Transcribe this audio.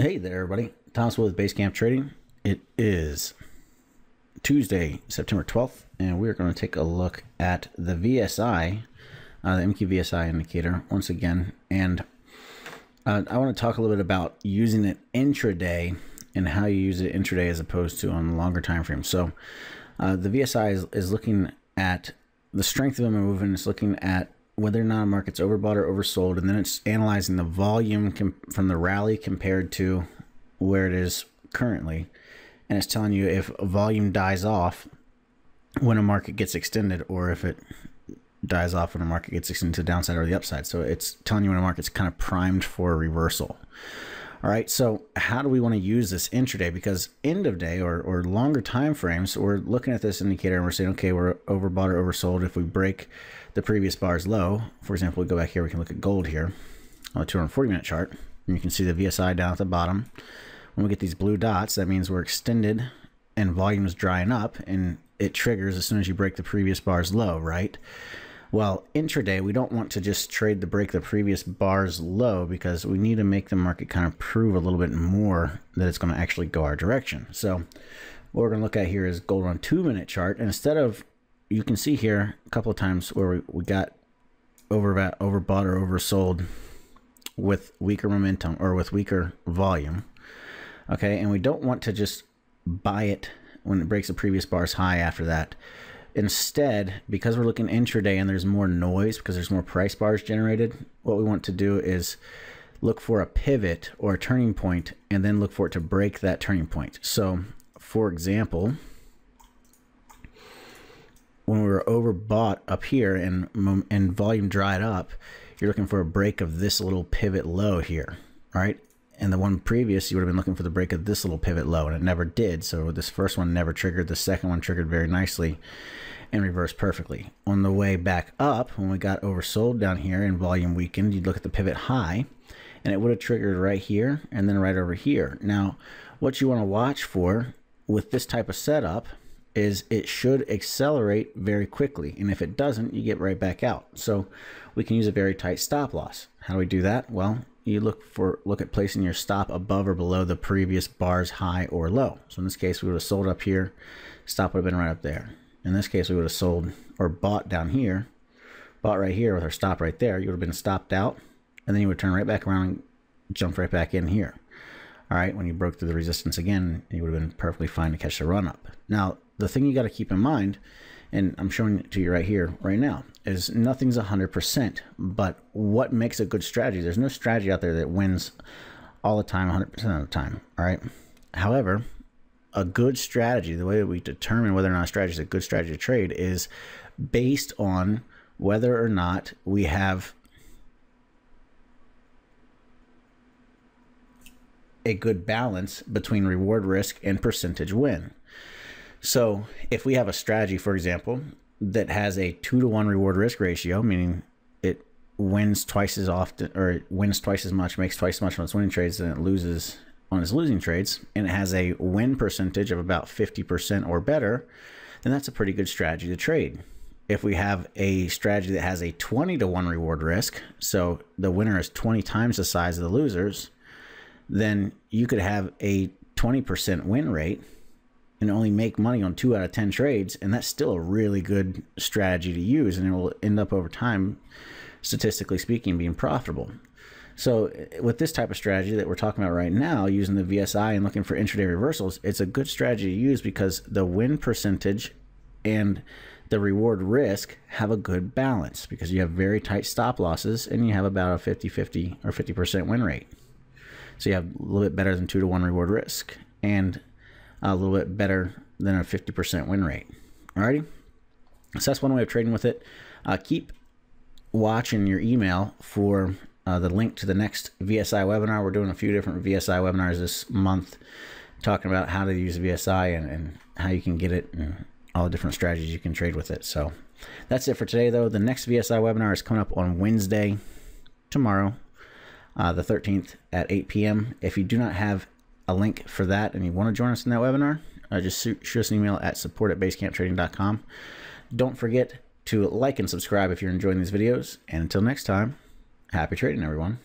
Hey there, everybody. Thomas with Basecamp Trading. It is Tuesday, September 12th, and we're going to take a look at the VSI, the MQ VSI indicator once again. And I want to talk a little bit about using it intraday and how you use it intraday as opposed to on longer time frames. So the VSI is looking at the strength of a move, and it's looking at whether or not a market's overbought or oversold, and then it's analyzing the volume from the rally compared to where it is currently, and it's telling you if volume dies off when a market gets extended, or if it dies off when a market gets extended to the downside or the upside. So it's telling you when a market's kind of primed for a reversal. All right, so how do we want to use this intraday? Because end of day or longer time frames, we're looking at this indicator and we're saying, okay, we're overbought or oversold. If we break the previous bar's low, for example, we go back here, we can look at gold here on the 240-minute chart, and you can see the VSI down at the bottom. When we get these blue dots, that means we're extended and volume is drying up, and it triggers as soon as you break the previous bar's low, right? Well, intraday, we don't want to just trade to break the previous bar's low, because we need to make the market kind of prove a little bit more that it's going to actually go our direction. So what we're going to look at here is gold on 2-minute chart. And instead of, you can see here a couple of times where we got overbought or oversold with weaker momentum or with weaker volume. Okay, and we don't want to just buy it when it breaks the previous bar's high after that. Instead, because we're looking intraday and there's more noise because there's more price bars generated, what we want to do is look for a pivot or a turning point and then look for it to break that turning point. So, for example, when we were overbought up here and volume dried up, you're looking for a break of this little pivot low here, all right? And the one previous, you would have been looking for the break of this little pivot low, and it never did. So this first one never triggered. The second one triggered very nicely and reversed perfectly. On the way back up, when we got oversold down here and volume weakened, you'd look at the pivot high, and it would have triggered right here and then right over here. Now, what you want to watch for with this type of setup is it should accelerate very quickly. And if it doesn't, you get right back out. So we can use a very tight stop loss. How do we do that? Well, you look at placing your stop above or below the previous bar's high or low. So in this case, we would have sold up here, stop would have been right up there. In this case, we would have sold or bought down here, bought right here with our stop right there. You would have been stopped out, and then you would turn right back around and jump right back in here. All right, when you broke through the resistance again, you would have been perfectly fine to catch the run up. Now, the thing you got to keep in mind, and I'm showing it to you right here, right now, is nothing's 100%, but what makes a good strategy? There's no strategy out there that wins all the time, 100% of the time, all right? However, a good strategy, the way that we determine whether or not a strategy is a good strategy to trade, is based on whether or not we have a good balance between reward risk and percentage win. So if we have a strategy, for example, that has a 2-to-1 reward risk ratio, meaning it wins twice as often, or it wins twice as much, makes twice as much on its winning trades than it loses on its losing trades, and it has a win percentage of about 50% or better, then that's a pretty good strategy to trade. If we have a strategy that has a 20-to-1 reward risk, so the winner is 20 times the size of the losers, then you could have a 20% win rate and only make money on 2 out of 10 trades, and that's still a really good strategy to use, and it will end up over time, statistically speaking, being profitable. So with this type of strategy that we're talking about right now, using the VSI and looking for intraday reversals, it's a good strategy to use because the win percentage and the reward risk have a good balance, because you have very tight stop losses and you have about a 50-50 or 50% win rate. So you have a little bit better than 2-to-1 reward risk and a little bit better than a 50% win rate. Alrighty, so that's one way of trading with it. Keep watching your email for the link to the next VSI webinar. We're doing a few different VSI webinars this month, talking about how to use VSI and how you can get it and all the different strategies you can trade with it. So that's it for today, though. The next VSI webinar is coming up on Wednesday, tomorrow, the 13th at 8 p.m. If you do not have a link for that and you want to join us in that webinar, just shoot us an email at support@basecamptrading.com. Don't forget to like and subscribe if you're enjoying these videos. And until next time, happy trading, everyone.